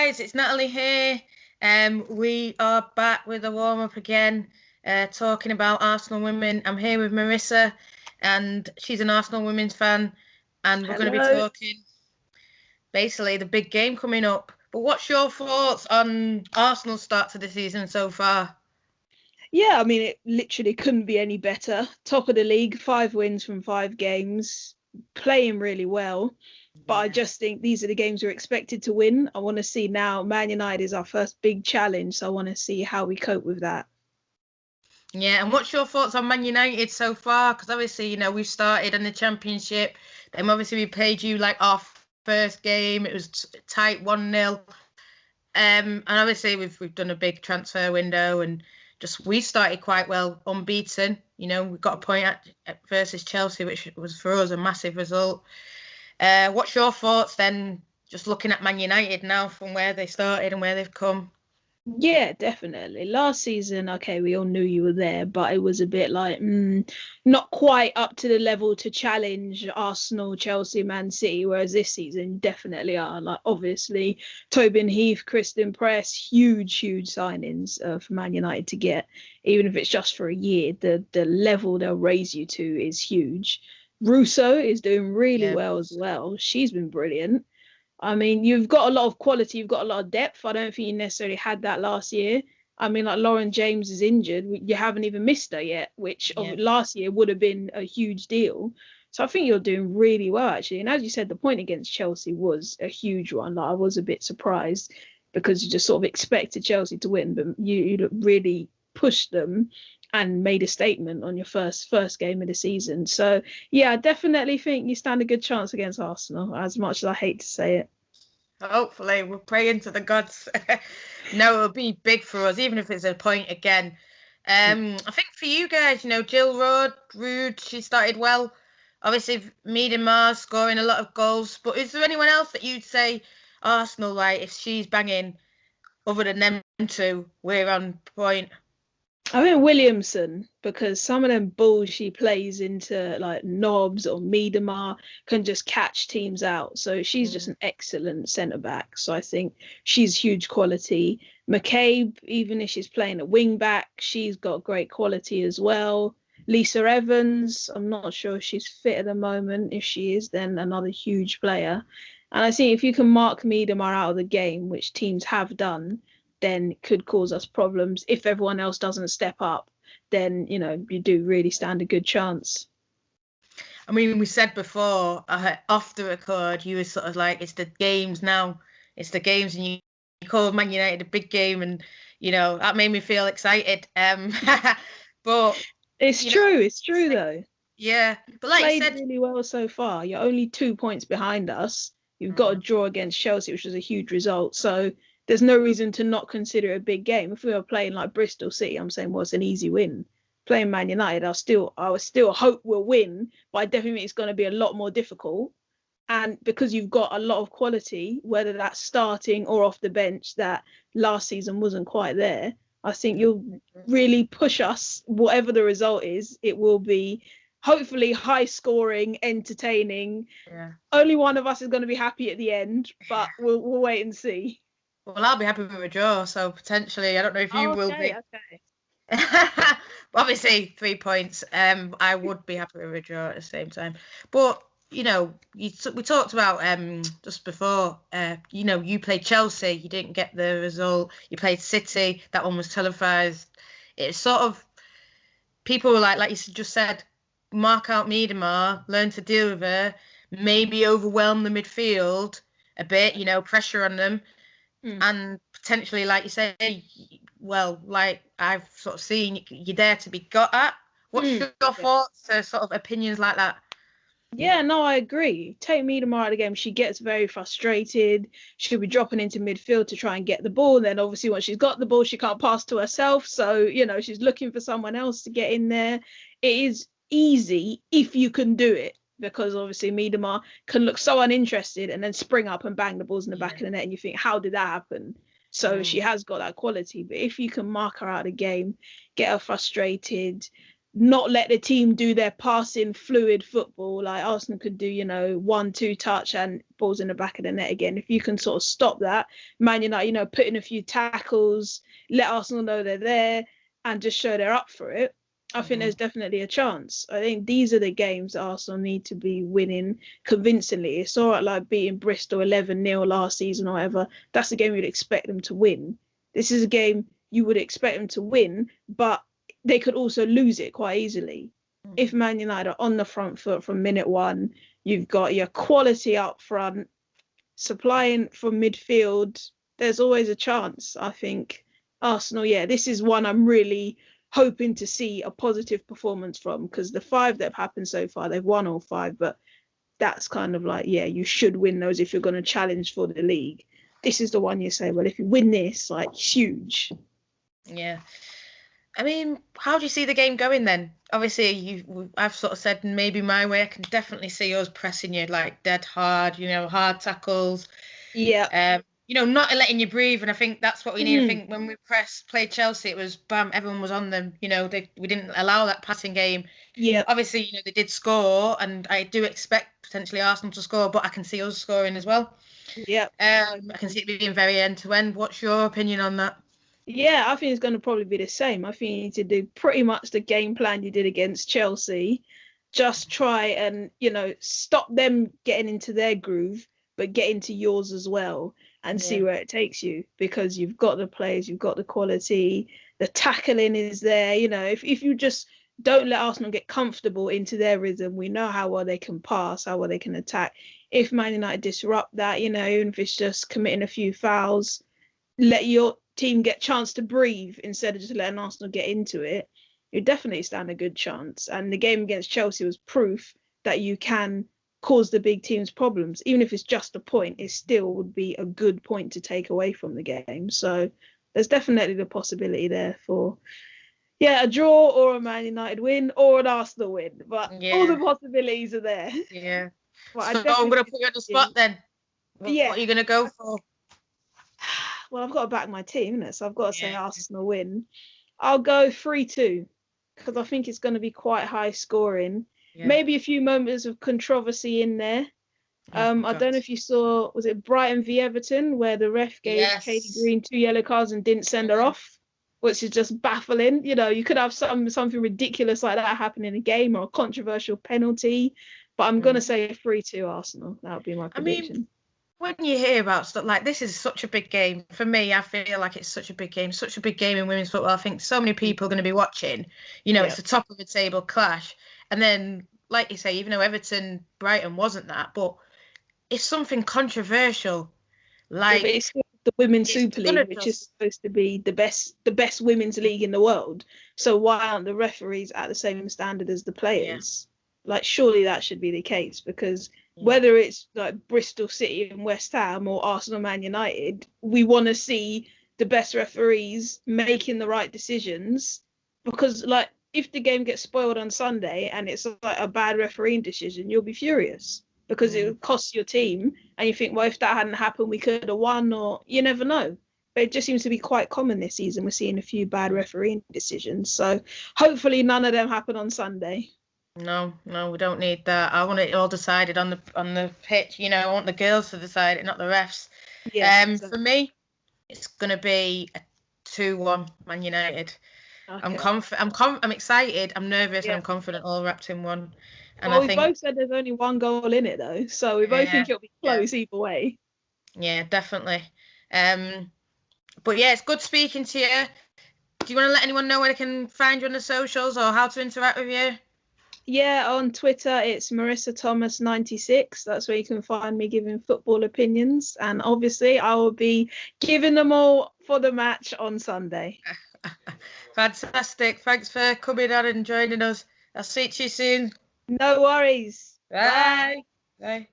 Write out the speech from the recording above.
guys, it's Natalie here. We are back with a warm-up again, talking about Arsenal women. I'm here with Marissa, and she's an Arsenal women's fan, and we're going to be Hello. talking basically the big game coming up. But what's your thoughts on Arsenal's start to the season so far? Yeah, I mean, it literally couldn't be any better. Top of the league, 5 wins from 5 games, playing really well. But I Yeah. just think these are the games we're expected to win. I want to see now. Man United is our first big challenge, so I want to see how we cope with that. Yeah, and what's your thoughts on Man United so far? Because obviously, we've started in the Championship. Then obviously we played you like our first game. It was tight 1-0. And obviously we've done a big transfer window and just we started quite well, unbeaten. We got a point versus Chelsea, which was for us a massive result. What's your thoughts then, just looking at Man United now from where they started and where they've come? Yeah, definitely. Last season, okay, we all knew you were there, but it was a bit like not quite up to the level to challenge Arsenal, Chelsea, Man City. Whereas this season, definitely are. Like obviously, Tobin Heath, Kristen Press, huge signings for Man United to get, even if it's just for a year. The level they'll raise you to is huge. Russo is doing really Yeah, well as well. She's been brilliant. I mean, you've got a lot of quality, you've got a lot of depth. I don't think you necessarily had that last year. I mean, like Lauren James is injured. You haven't even missed her yet, which of yeah. last year would have been a huge deal. So I think you're doing really well, actually. And as you said, the point against Chelsea was a huge one. Like, I was a bit surprised because you just sort of expected Chelsea to win, but you really pushed them and made a statement on your first game of the season. So yeah, I definitely think you stand a good chance against Arsenal, as much as I hate to say it. Hopefully, we're praying to the gods. No, it'll be big for us, even if it's a point again. I think for you guys, Jill Rude, she started well. Obviously, Miedemar scoring a lot of goals. But is there anyone else that you'd say Arsenal, like, if she's banging, other than them two, we're on point? I think Williamson, because some of them balls she plays into like Knobs or Miedemar can just catch teams out. So she's just Mm, an excellent centre back. So I think she's huge quality. McCabe, even if she's playing a wing back, she's got great quality as well. Lisa Evans, I'm not sure if she's fit at the moment. If she is, then another huge player. And I think if you can mark Miedemar out of the game, which teams have done, then it could cause us problems. If everyone else doesn't step up, then you do really stand a good chance. I mean, we said before, off the record, you were sort of like, it's the games now. It's the games, and you called Man United a big game, and that made me feel excited. But It's you know, true. It's true though. yeah. But like you Played said, really well so far. You're only 2 points behind us. You've got a mm, draw against Chelsea, which was a huge result. So there's no reason to not consider it a big game. If we were playing like Bristol City, I'm saying, well, it's an easy win. Playing Man United, I would still hope we'll win, but I definitely think it's going to be a lot more difficult. And because you've got a lot of quality, whether that's starting or off the bench, that last season wasn't quite there, I think you'll really push us. Whatever the result is, it will be hopefully high scoring, entertaining. yeah. Only one of us is going to be happy at the end, but we'll wait and see. Well, I'll be happy with a draw, so potentially, I don't know if you Oh, will okay, be. okay. Obviously, 3 points. I would be happy with a draw at the same time. But we talked about just before. You played Chelsea, you didn't get the result. You played City, that one was televised. It's sort of people were like you just said, mark out Miedemar, learn to deal with her, maybe overwhelm the midfield a bit. Pressure on them, Hmm. and potentially, like you say, well, like I've sort of seen, you're there to be got at. What's Hmm. your Yeah. thoughts, sort of opinions like that? Yeah, no, I agree. Take Miedemar out of the game, she gets very frustrated. She'll be dropping into midfield to try and get the ball. And then obviously once she's got the ball, she can't pass to herself. So, she's looking for someone else to get in there. It is easy if you can do it, because obviously Miedemar can look so uninterested and then spring up and bang the balls in the back Yeah. of the net. And you think, how did that happen? So she Mm. has got that quality. But if you can mark her out of the game, get her frustrated, not let the team do their passing fluid football. Like Arsenal could do, 1-2 touch and balls in the back of the net again. If you can sort of stop that, Man United, put in a few tackles, let Arsenal know they're there and just show they're up for it, I think there's definitely a chance. I think these are the games that Arsenal need to be winning convincingly. It's all right, like beating Bristol 11-0 last season or whatever. That's a game you'd expect them to win. This is a game you would expect them to win, but they could also lose it quite easily. If Man United are on the front foot from minute one, you've got your quality up front, supplying from midfield, there's always a chance. I think Arsenal, this is one I'm really hoping to see a positive performance from, because the 5 that have happened so far, they've won all 5, but that's kind of like, you should win those if you're going to challenge for the league. This is the one you say, well, if you win this, like, huge. Yeah. I mean, how do you see the game going then? Obviously, I've sort of said maybe my way. I can definitely see us pressing you like dead hard, hard tackles. Yeah. Not letting you breathe. And I think that's what we need. I think when we played Chelsea, it was bam, everyone was on them. We didn't allow that passing game. Yeah. Obviously, they did score, and I do expect potentially Arsenal to score, but I can see us scoring as well. Yeah. I can see it being very end to end. What's your opinion on that? Yeah, I think it's going to probably be the same. I think you need to do pretty much the game plan you did against Chelsea. Just try and, stop them getting into their groove, but get into yours as well and see where it takes you, because you've got the players, you've got the quality, the tackling is there. If you just don't let Arsenal get comfortable into their rhythm, we know how well they can pass, how well they can attack. If Man United disrupt that, even if it's just committing a few fouls, let your team get a chance to breathe instead of just letting Arsenal get into it, you definitely stand a good chance. And the game against Chelsea was proof that you can cause the big teams problems. Even if it's just a point, it still would be a good point to take away from the game. So there's definitely the possibility there for a draw or a Man United win or an Arsenal win, but all the possibilities are there. Well, so I'm going to put you on the spot then. What are you going to go for? Well, I've got to back my team, innit? So I've got to say Arsenal win. I'll go 3-2 because I think it's going to be quite high scoring. Maybe a few moments of controversy in there. I don't know if you saw, was it Brighton v Everton, where the ref gave Katie Green 2 yellow cards and didn't send her off, which is just baffling. You could have something ridiculous like that happen in a game, or a controversial penalty. But I'm going to say 3-2 Arsenal. That would be my prediction. I mean, when you hear about stuff like this, is such a big game. For me, I feel like it's such a big game in women's football. I think so many people are going to be watching. It's the top of the table clash. And then, like you say, even though Everton, Brighton wasn't that, but it's something controversial. Like it's the Women's Super League, which is supposed to be the best women's league in the world. So why aren't the referees at the same standard as the players? Like, surely that should be the case, because whether it's like Bristol City and West Ham or Arsenal, Man United, we want to see the best referees making the right decisions. Because, like, if the game gets spoiled on Sunday and it's like a bad refereeing decision, you'll be furious because it would cost your team. And you think, well, if that hadn't happened, we could have won, or you never know. But it just seems to be quite common this season. We're seeing a few bad refereeing decisions. So hopefully none of them happen on Sunday. No, we don't need that. I want it all decided on the pitch. I want the girls to decide it, not the refs. For me, it's going to be a 2-1 Man United. Okay. I'm excited. I'm nervous. And I'm confident, all wrapped in one. And we both said there's only one goal in it though, so we both think it'll be close either way. Yeah, definitely. But it's good speaking to you. Do you want to let anyone know where they can find you on the socials or how to interact with you? Yeah, on Twitter, it's Marissa Thomas 96. That's where you can find me giving football opinions. And obviously, I will be giving them all for the match on Sunday. Fantastic. Thanks for coming on and joining us. I'll see you soon. No worries. Bye. Bye.